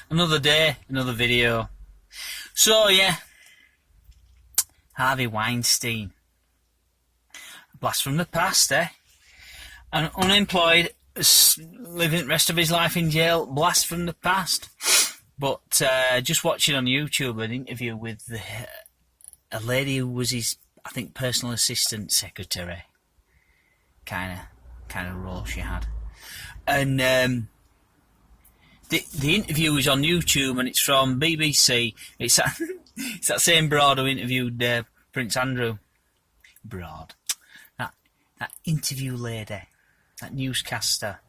Another day, another video. So yeah, Harvey Weinstein. Blast from the past, eh? And unemployed, living the rest of his life in jail, blast from the past. But just watching on YouTube an interview with a lady who was his, I think, personal assistant secretary. Kind of role she had. And the interview is on YouTube, and it's from BBC. It's that same broad who interviewed Prince Andrew. Broad. That interview lady. That newscaster.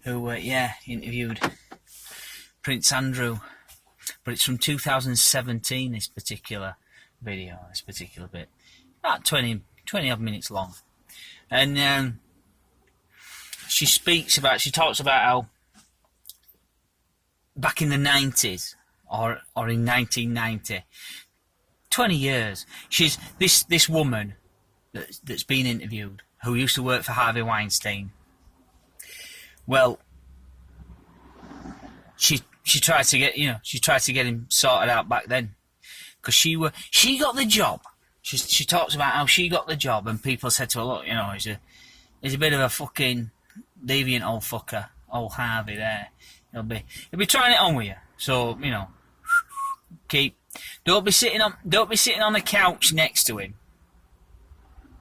Who, interviewed Prince Andrew. But it's from 2017, this particular video, this particular bit. About 20 odd minutes long. And she talks about how back in the 90s, or in 1990, 20 years, she's this woman that's been interviewed, who used to work for Harvey Weinstein. Well, she tried to get him sorted out back then, because she got the job. She talks about how she got the job, and people said to her, look, he's a bit of a fucking deviant old fucker, old Harvey there. He'll be trying it on with you. So, don't be sitting on the couch next to him.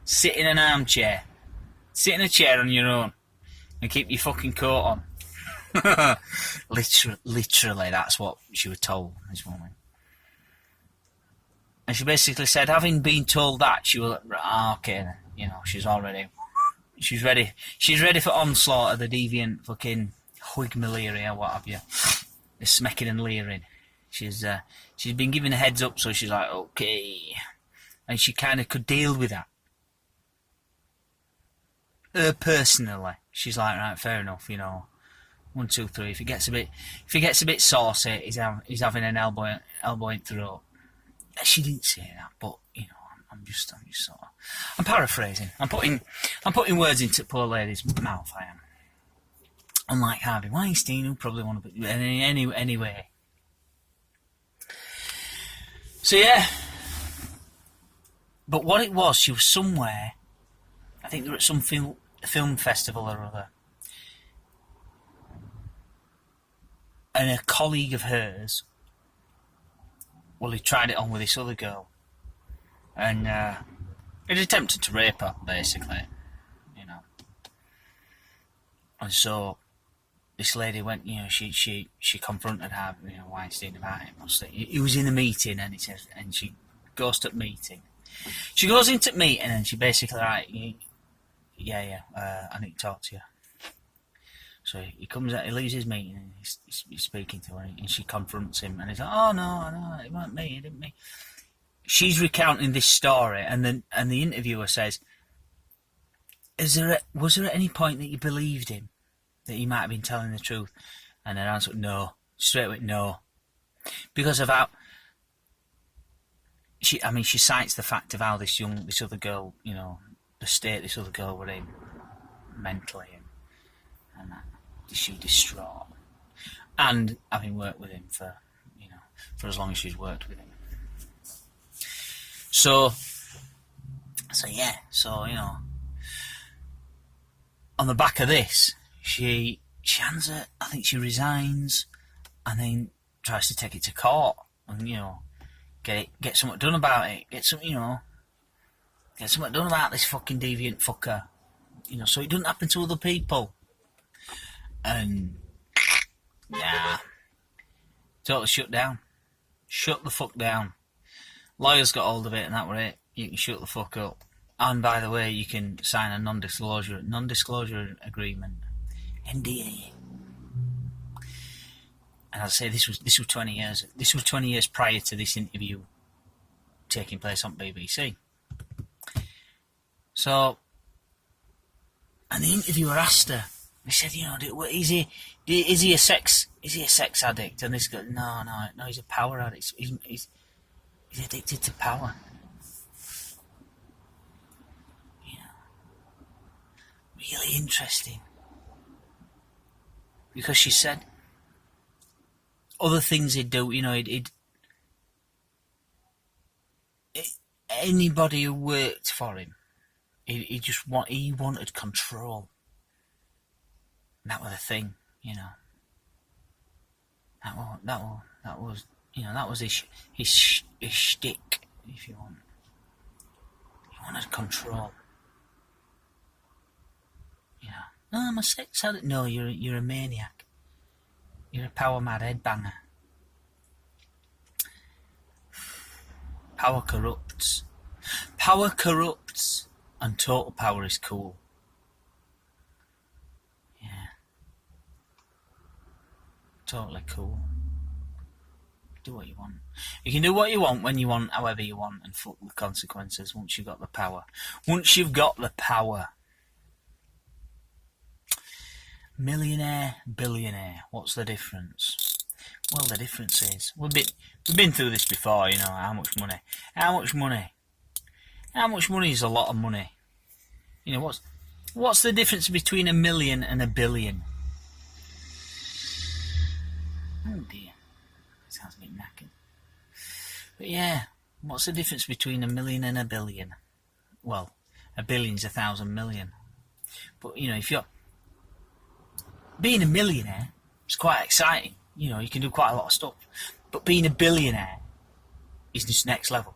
Sit in an armchair. Sit in a chair on your own, and keep your fucking coat on. Literally, that's what she was told, this woman. And she basically said, having been told that, she was like, okay, she's ready. She's ready for onslaught of the deviant fucking Whig-malaria, what have you. The smecking and leering. She's been given a heads up, so she's like, okay. And she kind of could deal with that. Her personally, she's like, right, fair enough, 1, 2, 3. If he gets a bit saucy, he's having an elbow in throat. She didn't say that, but I'm just sort of, I'm paraphrasing. I'm putting words into poor lady's mouth. I am. Unlike Harvey Weinstein, who probably want to be anyway. So yeah. But what it was, she was somewhere. I think they were at some film festival or other. And a colleague of hers, well, he tried it on with this other girl. And he'd attempted to rape her, basically. And so this lady went, she confronted her, Weinstein about it. He was in a meeting, and she goes to the meeting. She goes into the meeting, and she basically, right, I need to talk to you. So he comes out, he leaves his meeting, and he's speaking to her, and she confronts him, and he's like, oh no, it wasn't me, it didn't me. She's recounting this story, and the interviewer says, was there at any point that you believed him, that he might have been telling the truth? And her answer, no, straight away, no, because of how she cites the fact of how this other girl, the state this other girl were in mentally, and she distraught, and having worked with him for as long as she's worked with him. So on the back of this, she hands it. I think she resigns, and then tries to take it to court, and get something done about it. Get something done about this fucking deviant fucker, so it doesn't happen to other people. And totally shut down. Shut the fuck down. Lawyers got hold of it, and that were it. You can shut the fuck up. And by the way, you can sign a non-disclosure agreement, NDA. And as I say, this was 20 years. This was 20 years prior to this interview taking place on BBC. So, and the interviewer asked her. They said, is he a sex addict? And this guy, no, he's a power addict. He's addicted to power. Really interesting. Because she said other things he'd do. You know, anybody who worked for him, he wanted control. And that was the thing, you know. That was you know, that was his shtick, if you want. He wanted control. You know, oh, I'm a sex addict. No, you're a maniac. You're a power mad headbanger. Power corrupts. Power corrupts, and total power is cool. Yeah. Totally cool. Do what you want. You can do what you want, when you want, however you want, and fuck the consequences once you've got the power. Once you've got the power. Millionaire, billionaire. What's the difference? Well, the difference is we've been through this before. You know, how much money? How much money? How much money is a lot of money? You know, what's the difference between 1 million and 1 billion? Oh dear, sounds a bit knackered. But yeah, what's the difference between 1 million and 1 billion? Well, 1 billion's 1,000 million. But you know, if you're being a millionaire, it's quite exciting. You know, you can do quite a lot of stuff. But being a billionaire is just next level.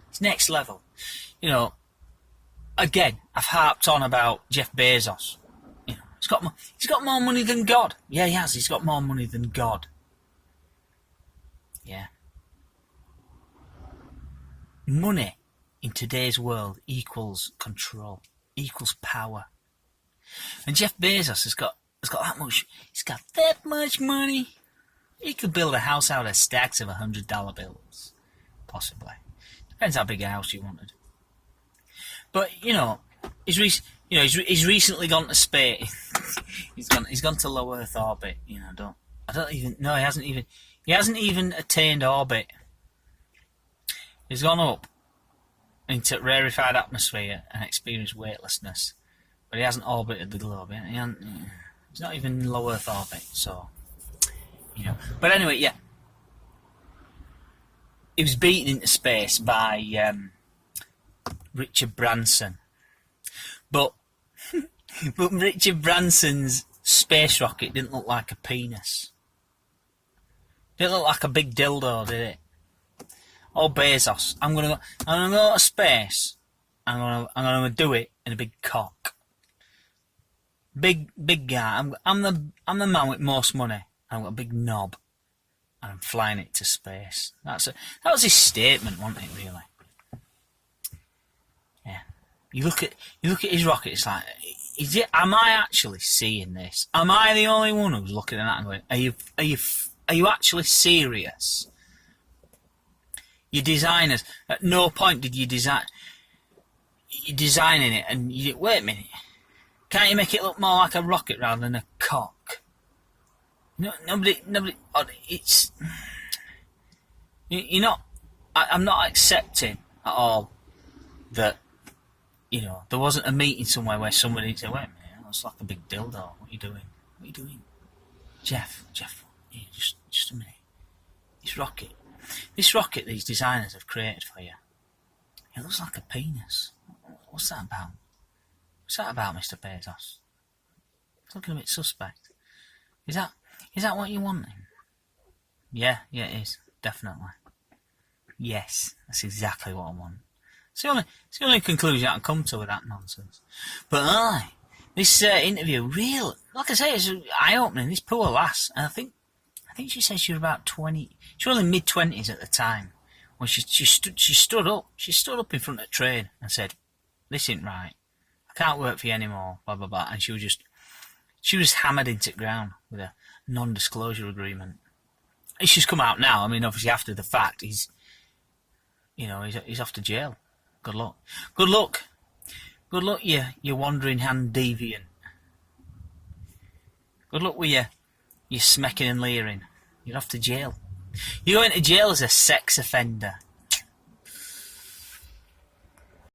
It's next level. You know, again, I've harped on about Jeff Bezos. You know, he's got more money than God. Yeah, he has. He's got more money than God. Yeah. Money in today's world equals control, equals power. And Jeff Bezos has got that much. He's got that much money. He could build a house out of stacks of $100 bills, possibly. Depends how big a house you wanted. But you know, he's recently gone to space. he's gone to low Earth orbit. You know, he hasn't even attained orbit. He's gone up into rarefied atmosphere and experienced weightlessness. But he hasn't orbited the globe. He's not even in low Earth orbit, so, you know. But anyway, yeah. He was beaten into space by Richard Branson. But Richard Branson's space rocket didn't look like a penis. Didn't look like a big dildo, did it? Oh, Bezos, I'm gonna go to space. I'm gonna do it in a big cock. Big guy. I'm the man with most money. I've got a big knob, and I'm flying it to space. That was his statement, wasn't it? Really? Yeah. You look at his rocket. It's like, am I actually seeing this? Am I the only one who's looking at that and going, Are you actually serious? You designers. At no point did you designing it, and you wait a minute. Can't you make it look more like a rocket rather than a cock? No, nobody. It's you're not. I'm not accepting at all that, you know, there wasn't a meeting somewhere where somebody said, "Wait a minute, that's like a big dildo. What are you doing? What are you doing, Jeff? Yeah, just a minute. This rocket these designers have created for you. It looks like a penis. What's that about? What's that about, Mr. Bezos? It's looking a bit suspect. Is that what you want? Yeah, it is. Definitely. Yes, that's exactly what I want. It's the only conclusion I can come to with that nonsense. But this interview, real, like I say, it's eye-opening. This poor lass, and I think she said she was about 20. She was only mid-20s at the time when she stood up. She stood up in front of the train and said, "This ain't right. I can't work for you anymore." Blah blah blah. And she was hammered into the ground with a non-disclosure agreement. It's just come out now. I mean, obviously after the fact, he's off to jail. Good luck. Good luck, you wandering hand deviant. Good luck with you smecking and leering. You're off to jail. You're going to jail as a sex offender.